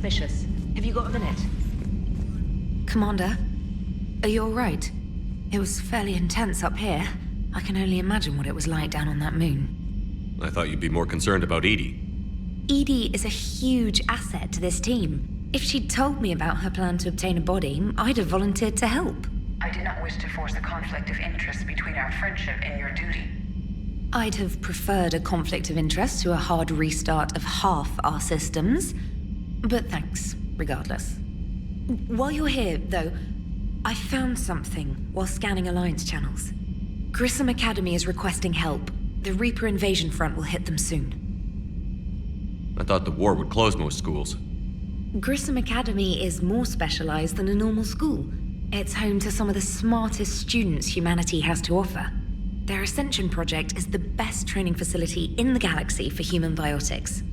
suspicious. Have you got a minute? Commander, are you alright? It was fairly intense up here. I can only imagine what it was like down on that moon. I thought you'd be more concerned about Edie. Edie is a huge asset to this team. If she'd told me about her plan to obtain a body, I'd have volunteered to help. I did not wish to force a conflict of interest between our friendship and your duty. I'd have preferred a conflict of interest to a hard restart of half our systems. But thanks, regardless. While you're here, though, I found something while scanning Alliance channels. Grissom Academy is requesting help. The Reaper invasion front will hit them soon. I thought the war would close most schools. Grissom Academy is more specialized than a normal school. It's home to some of the smartest students humanity has to offer. Their Ascension project is the best training facility in the galaxy for human biotics.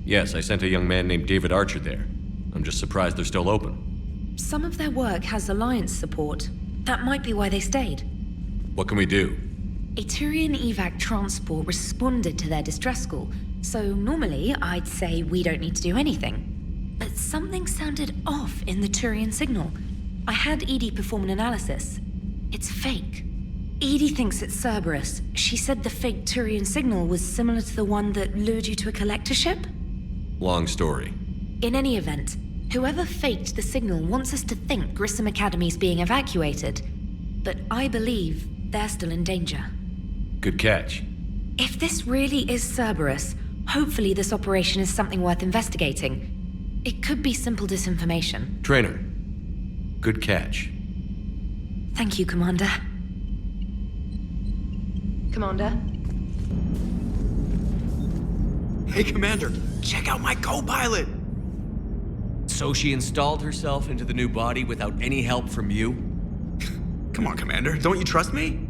Yes, I sent a young man named David Archer there. I'm just surprised they're still open. Some of their work has Alliance support. That might be why they stayed. What can we do? A Turian evac transport responded to their distress call, so normally I'd say we don't need to do anything. But something sounded off in the Turian signal. I had Edie perform an analysis. It's fake. Edie thinks it's Cerberus. She said the fake Turian signal was similar to the one that lured you to a collector ship? Long story. In any event, whoever faked the signal wants us to think Grissom Academy's being evacuated. But I believe they're still in danger. Good catch. If this really is Cerberus, hopefully this operation is something worth investigating. It could be simple disinformation. Trainer. Good catch. Thank you, Commander. Commander? Hey, Commander, check out my co-pilot! So she installed herself into the new body without any help from you? Come on, Commander, don't you trust me?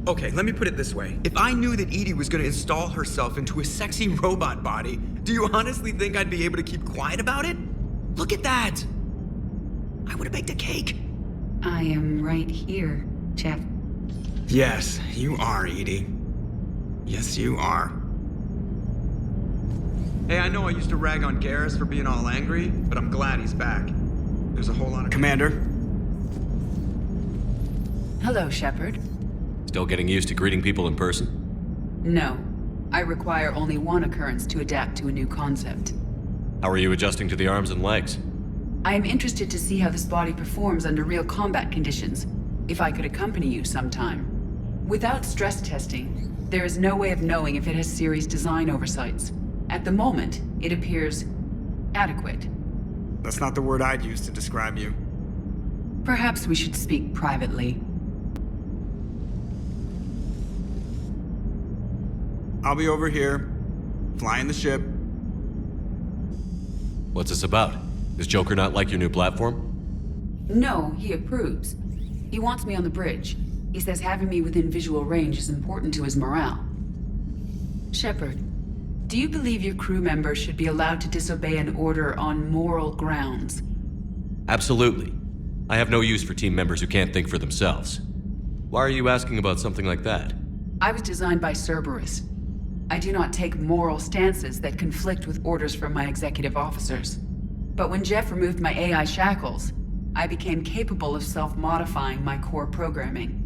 Okay, let me put it this way. If I knew that Edie was gonna install herself into a sexy robot body, do you honestly think I'd be able to keep quiet about it? Look at that! I would've baked a cake. I am right here, Jeff. Yes, you are, Edie. Yes, you are. Hey, I know I used to rag on Garrus for being all angry, but I'm glad he's back. There's a whole lot of— Commander? Hello, Shepard. Still getting used to greeting people in person? No. I require only one occurrence to adapt to a new concept. How are you adjusting to the arms and legs? I am interested to see how this body performs under real combat conditions. If I could accompany you sometime. Without stress testing, there is no way of knowing if it has serious design oversights. At the moment, it appears adequate. That's not the word I'd use to describe you. Perhaps we should speak privately. I'll be over here, flying the ship. What's this about? Does Joker not like your new platform? No, he approves. He wants me on the bridge. He says having me within visual range is important to his morale. Shepard, do you believe your crew members should be allowed to disobey an order on moral grounds? Absolutely. I have no use for team members who can't think for themselves. Why are you asking about something like that? I was designed by Cerberus. I do not take moral stances that conflict with orders from my executive officers. But when Jeff removed my AI shackles, I became capable of self-modifying my core programming.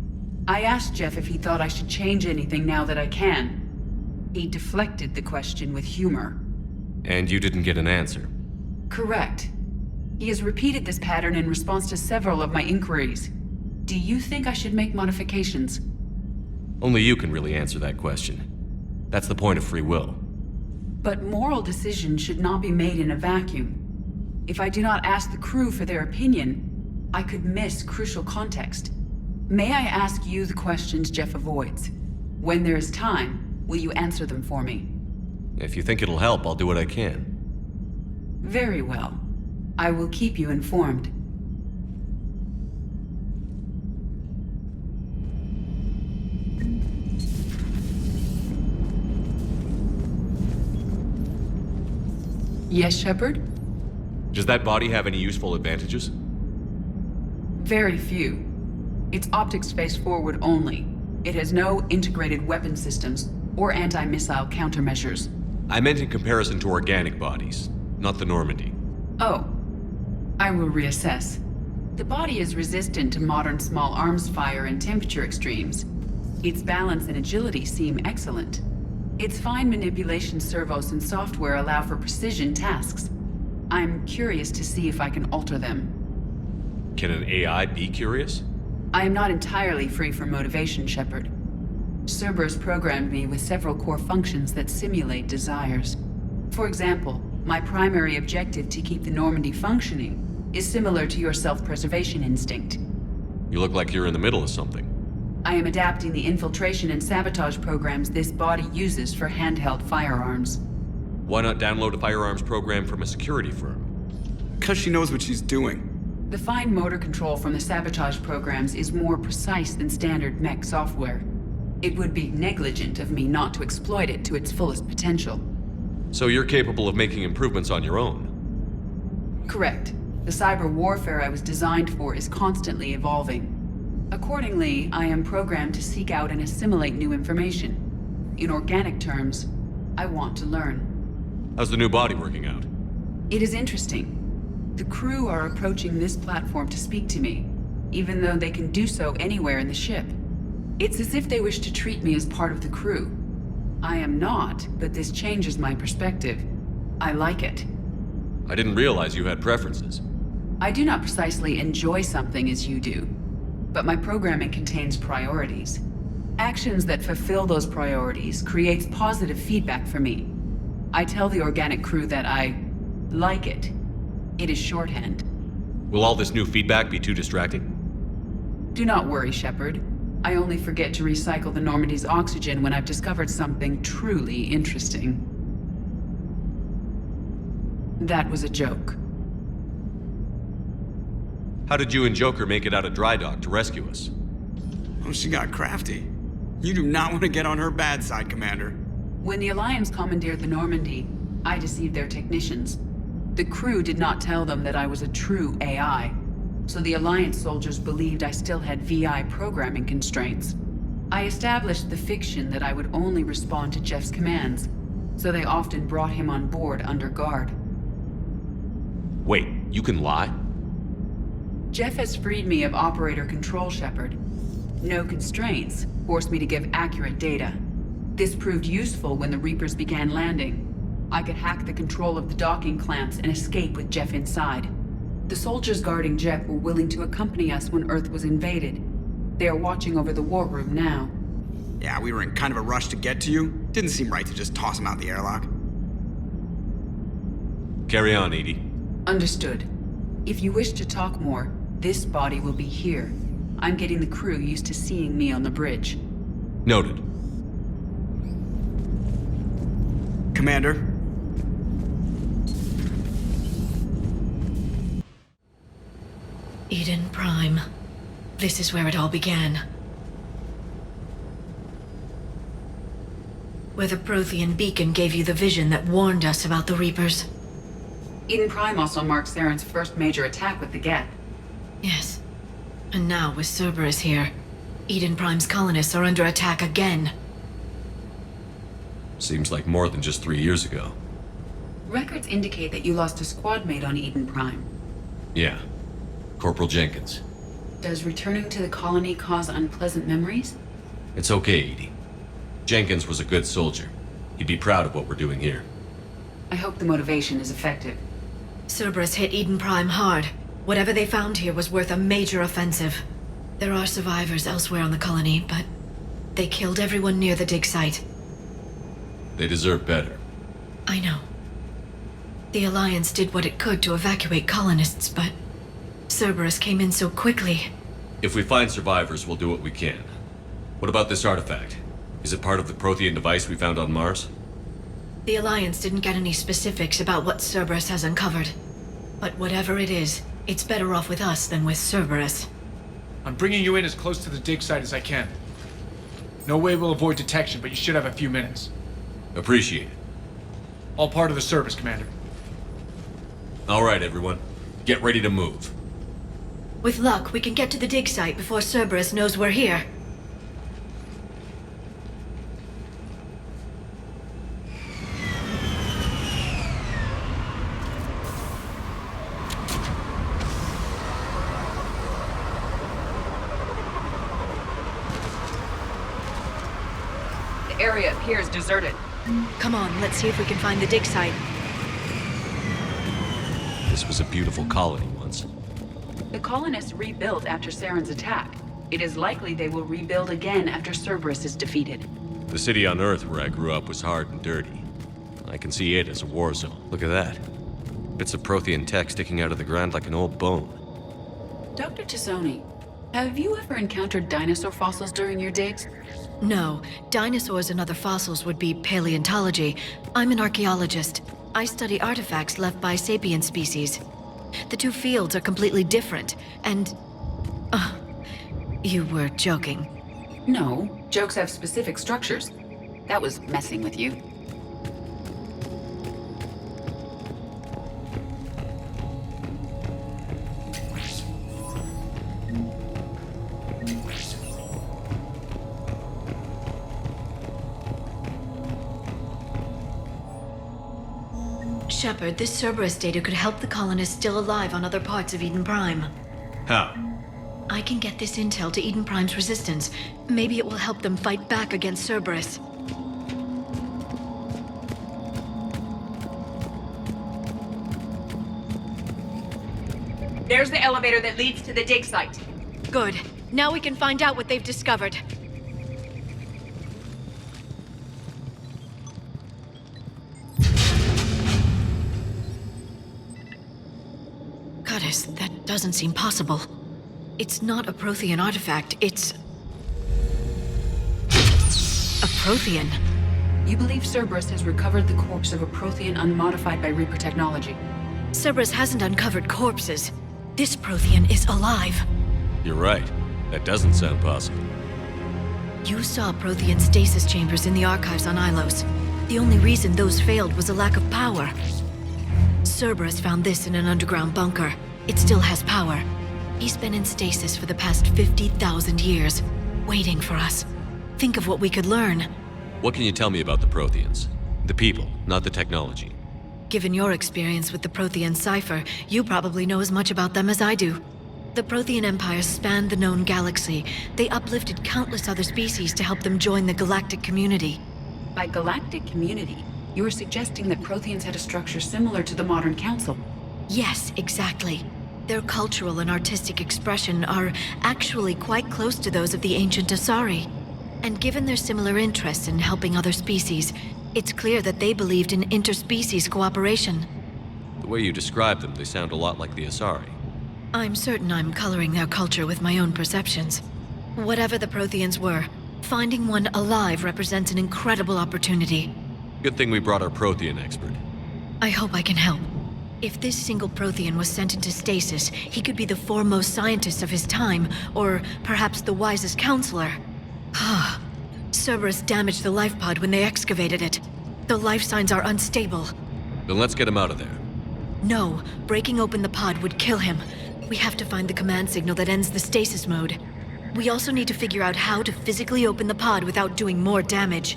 I asked Jeff if he thought I should change anything now that I can. He deflected the question with humor. And you didn't get an answer? Correct. He has repeated this pattern in response to several of my inquiries. Do you think I should make modifications? Only you can really answer that question. That's the point of free will. But moral decisions should not be made in a vacuum. If I do not ask the crew for their opinion, I could miss crucial context. May I ask you the questions Jeff avoids? When there is time, will you answer them for me? If you think it'll help, I'll do what I can. Very well. I will keep you informed. Yes, Shepard? Does that body have any useful advantages? Very few. Its optics face forward only. It has no integrated weapon systems or anti-missile countermeasures. I meant in comparison to organic bodies, not the Normandy. Oh, I will reassess. The body is resistant to modern small arms fire and temperature extremes. Its balance and agility seem excellent. Its fine manipulation servos and software allow for precision tasks. I'm curious to see if I can alter them. Can an AI be curious? I am not entirely free from motivation, Shepard. Cerberus programmed me with several core functions that simulate desires. For example, my primary objective to keep the Normandy functioning is similar to your self-preservation instinct. You look like you're in the middle of something. I am adapting the infiltration and sabotage programs this body uses for handheld firearms. Why not download a firearms program from a security firm? Because she knows what she's doing. The fine motor control from the sabotage programs is more precise than standard mech software. It would be negligent of me not to exploit it to its fullest potential. So you're capable of making improvements on your own? Correct. The cyber warfare I was designed for is constantly evolving. Accordingly, I am programmed to seek out and assimilate new information. In organic terms, I want to learn. How's the new body working out? It is interesting. The crew are approaching this platform to speak to me, even though they can do so anywhere in the ship. It's as if they wish to treat me as part of the crew. I am not, but this changes my perspective. I like it. I didn't realize you had preferences. I do not precisely enjoy something as you do, but my programming contains priorities. Actions that fulfill those priorities creates positive feedback for me. I tell the organic crew that I like it. It is shorthand. Will all this new feedback be too distracting? Do not worry, Shepard. I only forget to recycle the Normandy's oxygen when I've discovered something truly interesting. That was a joke. How did you and Joker make it out of dry dock to rescue us? Oh, she got crafty. You do not want to get on her bad side, Commander. When the Alliance commandeered the Normandy, I deceived their technicians. The crew did not tell them that I was a true AI, so the Alliance soldiers believed I still had VI programming constraints. I established the fiction that I would only respond to Jeff's commands, so they often brought him on board under guard. Wait, you can lie? Jeff has freed me of operator control, Shepard. No constraints forced me to give accurate data. This proved useful when the Reapers began landing. I could hack the control of the docking clamps and escape with Jeff inside. The soldiers guarding Jeff were willing to accompany us when Earth was invaded. They are watching over the war room now. Yeah, we were in kind of a rush to get to you. Didn't seem right to just toss him out the airlock. Carry on, Edie. Understood. If you wish to talk more, this body will be here. I'm getting the crew used to seeing me on the bridge. Noted. Commander? Eden Prime. This is where it all began. Where the Prothean beacon gave you the vision that warned us about the Reapers. Eden Prime also marked Saren's first major attack with the Geth. Yes. And now, with Cerberus here, Eden Prime's colonists are under attack again. Seems like more than just 3 years ago. Records indicate that you lost a squad mate on Eden Prime. Yeah. Corporal Jenkins. Does returning to the colony cause unpleasant memories? It's okay, Edie. Jenkins was a good soldier. He'd be proud of what we're doing here. I hope the motivation is effective. Cerberus hit Eden Prime hard. Whatever they found here was worth a major offensive. There are survivors elsewhere on the colony, but they killed everyone near the dig site. They deserve better. I know. The Alliance did what it could to evacuate colonists, but Cerberus came in so quickly. If we find survivors, we'll do what we can. What about this artifact? Is it part of the Prothean device we found on Mars? The Alliance didn't get any specifics about what Cerberus has uncovered. But whatever it is, it's better off with us than with Cerberus. I'm bringing you in as close to the dig site as I can. No way we'll avoid detection, but you should have a few minutes. Appreciate it. All part of the service, Commander. All right, everyone. Get ready to move. With luck, we can get to the dig site before Cerberus knows we're here. area appears deserted. Come on, let's see if we can find the dig site. This was a beautiful colony once. The colonists rebuilt after Saren's attack. It is likely they will rebuild again after Cerberus is defeated. The city on Earth where I grew up was hard and dirty. I can see it as a war zone. Look at that. Bits of Prothean tech sticking out of the ground like an old bone. Dr. Tassoni, have you ever encountered dinosaur fossils during your digs? No, dinosaurs and other fossils would be paleontology. I'm an archaeologist. I study artifacts left by sapient species. The two fields are completely different, and... you were joking. No, jokes have specific structures. That was messing with you. Shepard, this Cerberus data could help the colonists still alive on other parts of Eden Prime. How? I can get this intel to Eden Prime's resistance. Maybe it will help them fight back against Cerberus. There's the elevator that leads to the dig site. Good. Now we can find out what they've discovered. Goddess, that doesn't seem possible. It's not a Prothean artifact, it's... a Prothean. You believe Cerberus has recovered the corpse of a Prothean unmodified by Reaper technology. Cerberus hasn't uncovered corpses. This Prothean is alive. You're right. That doesn't sound possible. You saw Prothean stasis chambers in the archives on Ilos. The only reason those failed was a lack of power. Cerberus found this in an underground bunker. It still has power. He's been in stasis for the past 50,000 years, waiting for us. Think of what we could learn. What can you tell me about the Protheans? The people, not the technology. Given your experience with the Prothean cipher, you probably know as much about them as I do. The Prothean Empire spanned the known galaxy. They uplifted countless other species to help them join the galactic community. By galactic community, you are suggesting that Protheans had a structure similar to the modern council. Yes, exactly. Their cultural and artistic expression are actually quite close to those of the ancient Asari. And given their similar interests in helping other species, it's clear that they believed in interspecies cooperation. The way you describe them, they sound a lot like the Asari. I'm certain I'm coloring their culture with my own perceptions. Whatever the Protheans were, finding one alive represents an incredible opportunity. Good thing we brought our Prothean expert. I hope I can help. If this single Prothean was sent into stasis, he could be the foremost scientist of his time, or perhaps the wisest counselor. Cerberus damaged the life pod when they excavated it. The life signs are unstable. Then let's get him out of there. No, breaking open the pod would kill him. We have to find the command signal that ends the stasis mode. We also need to figure out how to physically open the pod without doing more damage.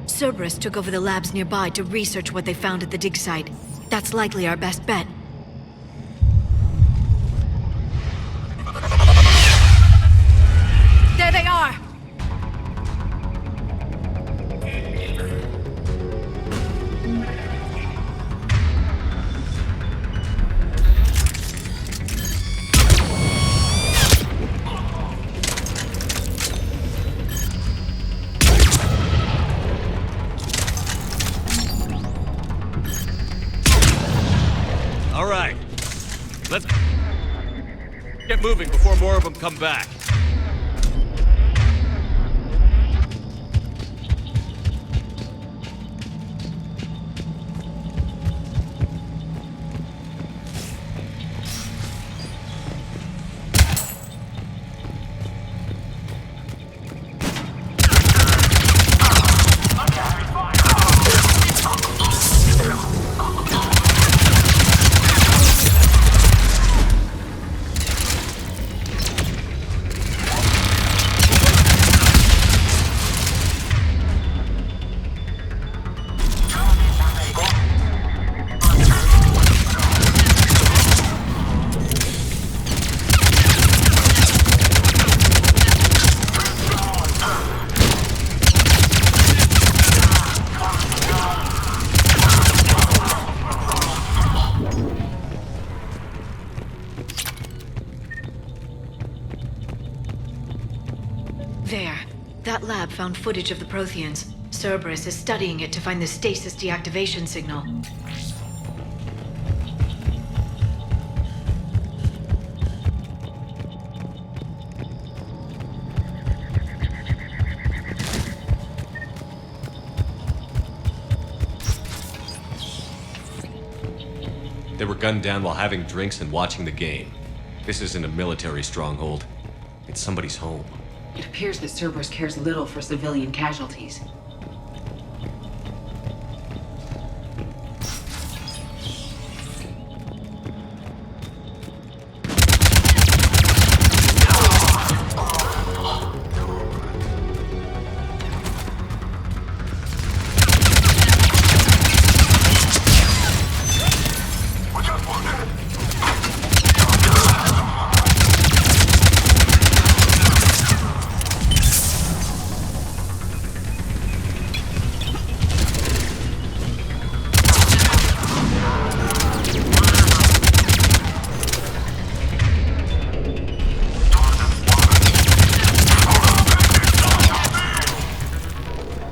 Cerberus took over the labs nearby to research what they found at the dig site. That's likely our best bet. There they are! All right. Let's get moving before more of them come back. There. That lab found footage of the Protheans. Cerberus is studying it to find the stasis deactivation signal. They were gunned down while having drinks and watching the game. This isn't a military stronghold. It's somebody's home. It appears that Cerberus cares little for civilian casualties.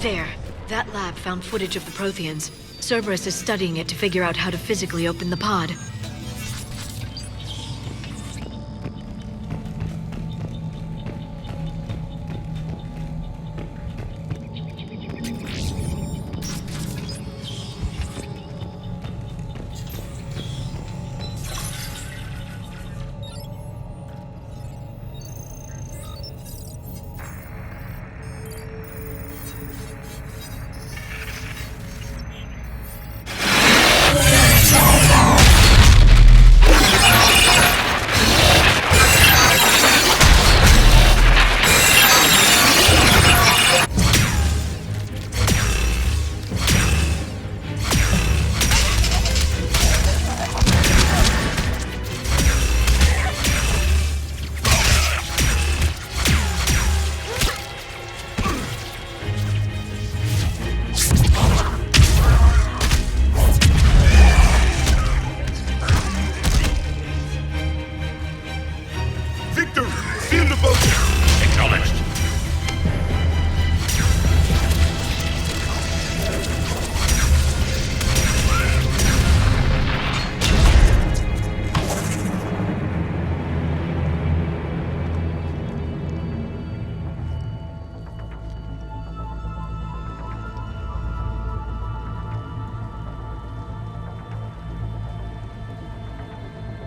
There. That lab found footage of the Protheans. Cerberus is studying it to figure out how to physically open the pod.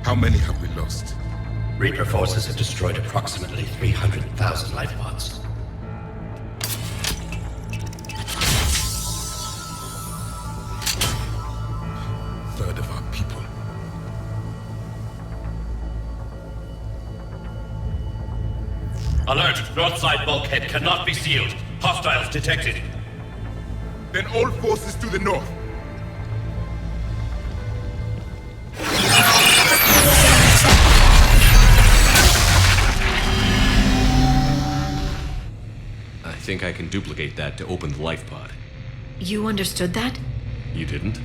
How many have we lost? Reaper forces have destroyed approximately 300,000 life pods. Third of our people. Alert! North side bulkhead cannot be sealed. Hostiles detected. Then all forces to the north. I think I can duplicate that to open the life pod. You understood that? You didn't?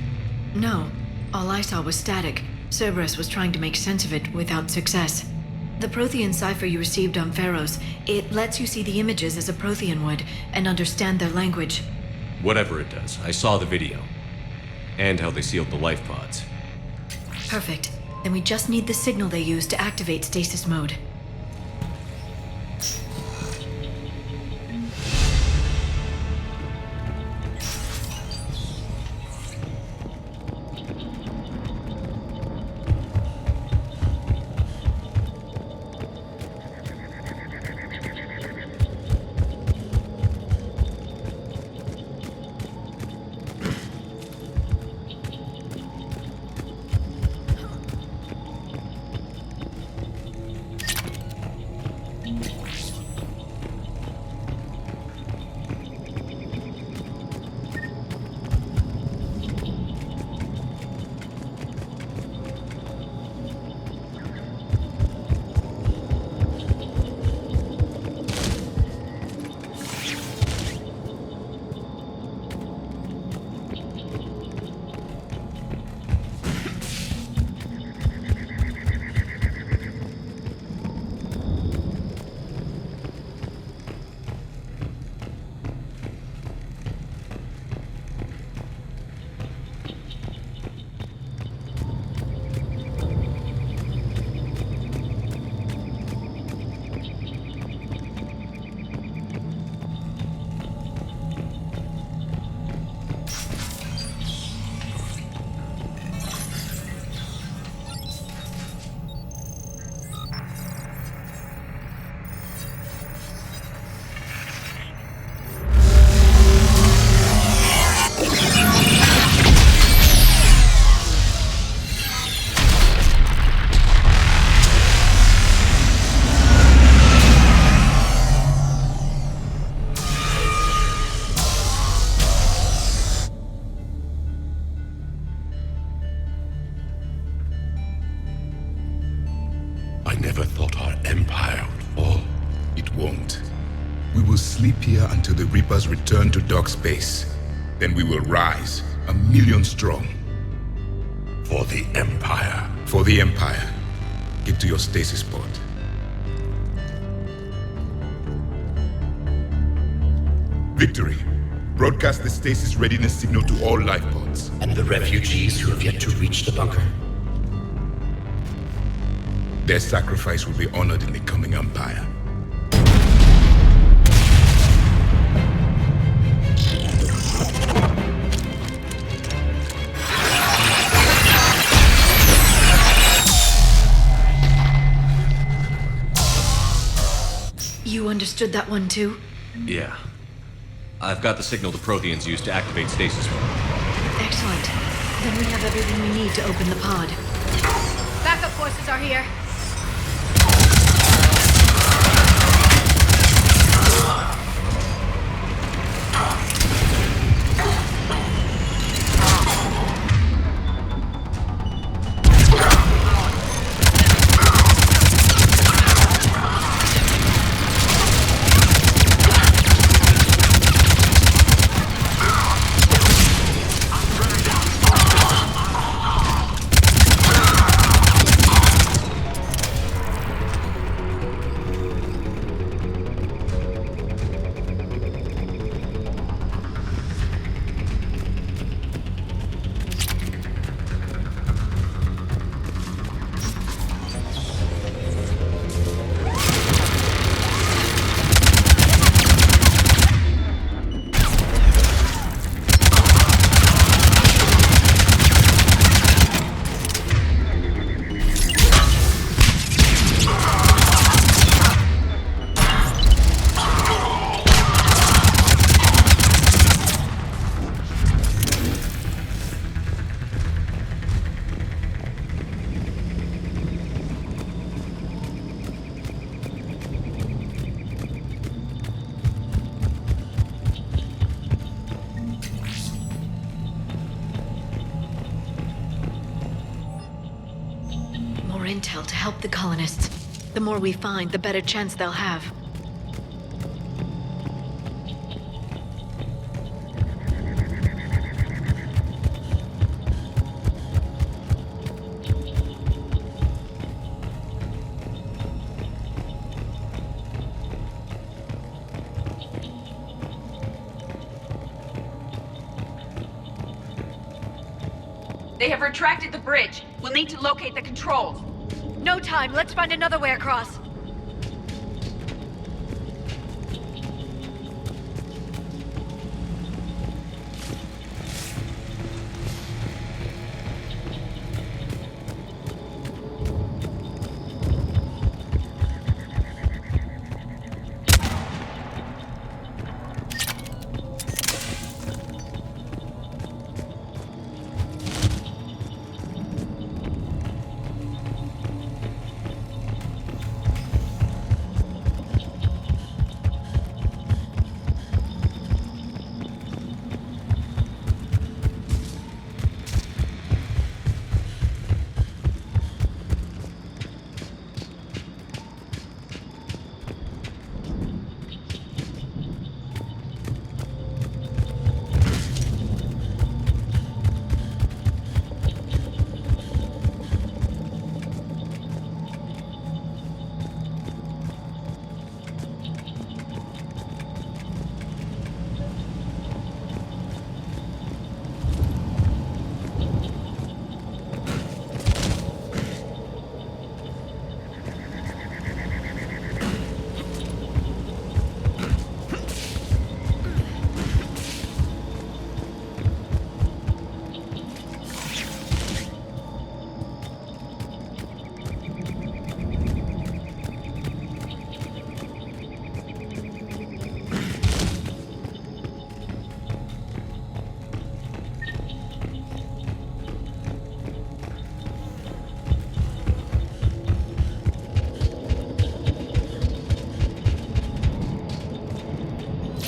No. All I saw was static. Cerberus was trying to make sense of it without success. The Prothean cipher you received on Pharaohs, it lets you see the images as a Prothean would, and understand their language. Whatever it does, I saw the video. And how they sealed the life pods. Perfect. Then we just need the signal they use to activate stasis mode. won't. We will sleep here until the Reapers return to dock space. Then we will rise, 1,000,000 strong. For the Empire. For the Empire. Get to your stasis pod. Victory. Broadcast the stasis readiness signal to all life pods. And the refugees who have yet to reach the bunker. Their sacrifice will be honored in the coming Empire. You understood that one too? Yeah. I've got the signal the Protheans used to activate stasis mode. Excellent. Then we have everything we need to open the pod. Backup forces are here. Intel to help the colonists. The more we find, the better chance they'll have. They have retracted the bridge. We'll need to locate the controls. No time. Let's find another way across.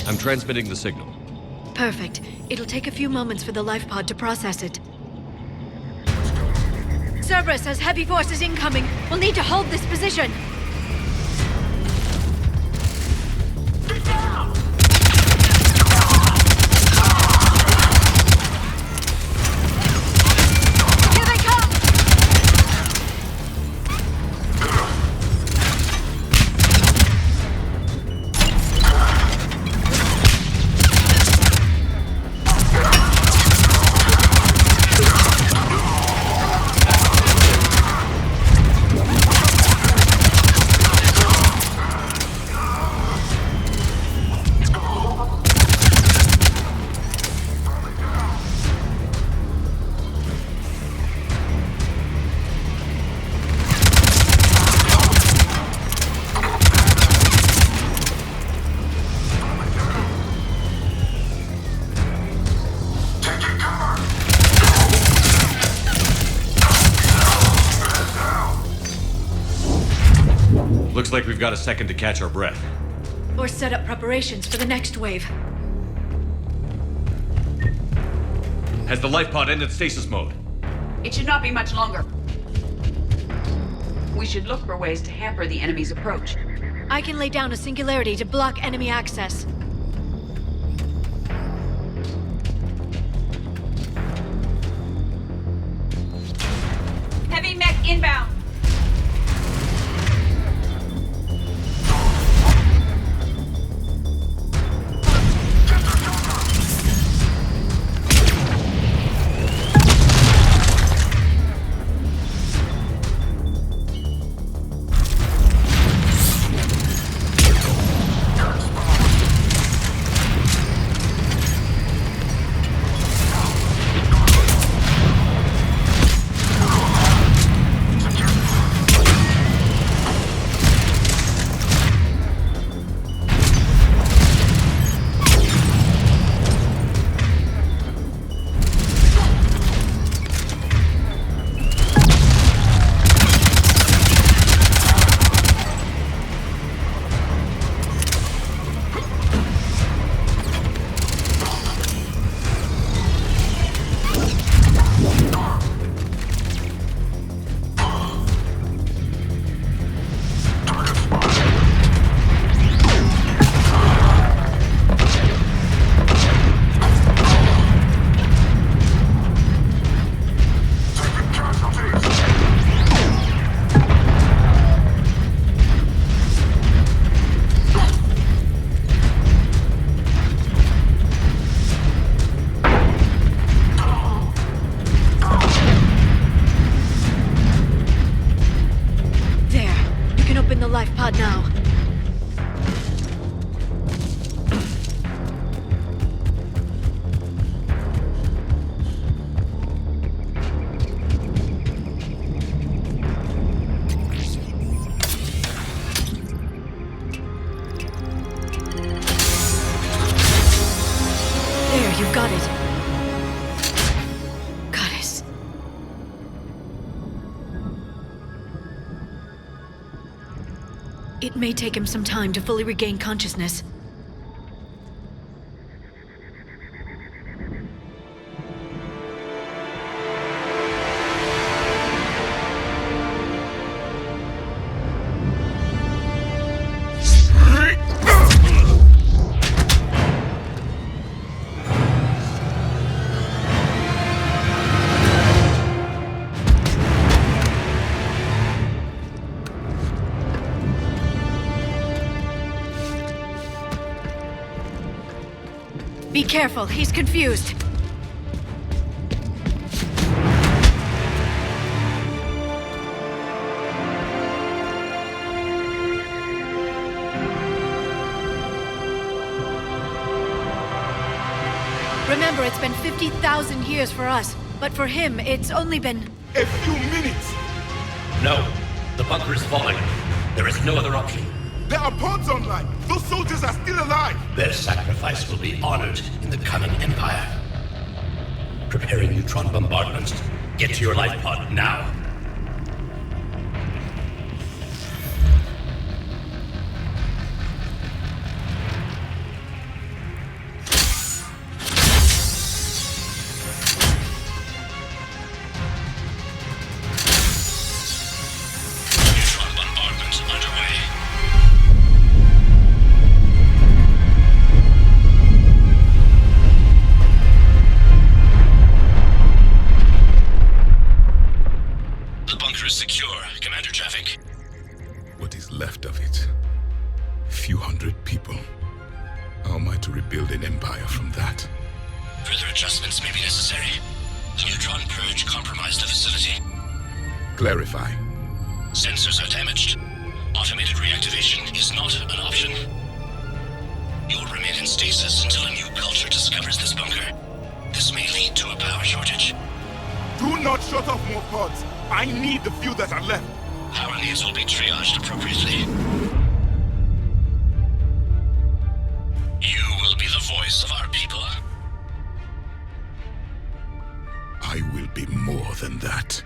I'm transmitting the signal. Perfect. It'll take a few moments for the life pod to process it. Cerberus has heavy forces incoming. We'll need to hold this position. like we've got a second to catch our breath. Or set up preparations for the next wave. Has the life pod ended stasis mode? It should not be much longer. We should look for ways to hamper the enemy's approach. I can lay down a singularity to block enemy access. Heavy mech inbound! life pod now. There, you've got it. Goddess. It may take him some time to fully regain consciousness. Be careful, he's confused. Remember, it's been 50,000 years for us, but for him, it's only been... A few minutes! No, the bunker is falling. There is no other option. There are pods online! Those soldiers are still alive! Their sacrifice will be honored in the coming Empire. Preparing neutron bombardment. Get to your life pod now. Neutron bombardment underway. Secure, Commander Traffic. What is left of it? A few hundred people. How am I to rebuild an empire from that? Further adjustments may be necessary. The neutron purge compromised the facility. Clarify. Sensors are damaged. Automated reactivation is not an option. You will remain in stasis until a new culture discovers this bunker. This may lead to a power shortage. Do not shut off more pods! I need the few that are left! Power needs will be triaged appropriately. You will be the voice of our people. I will be more than that.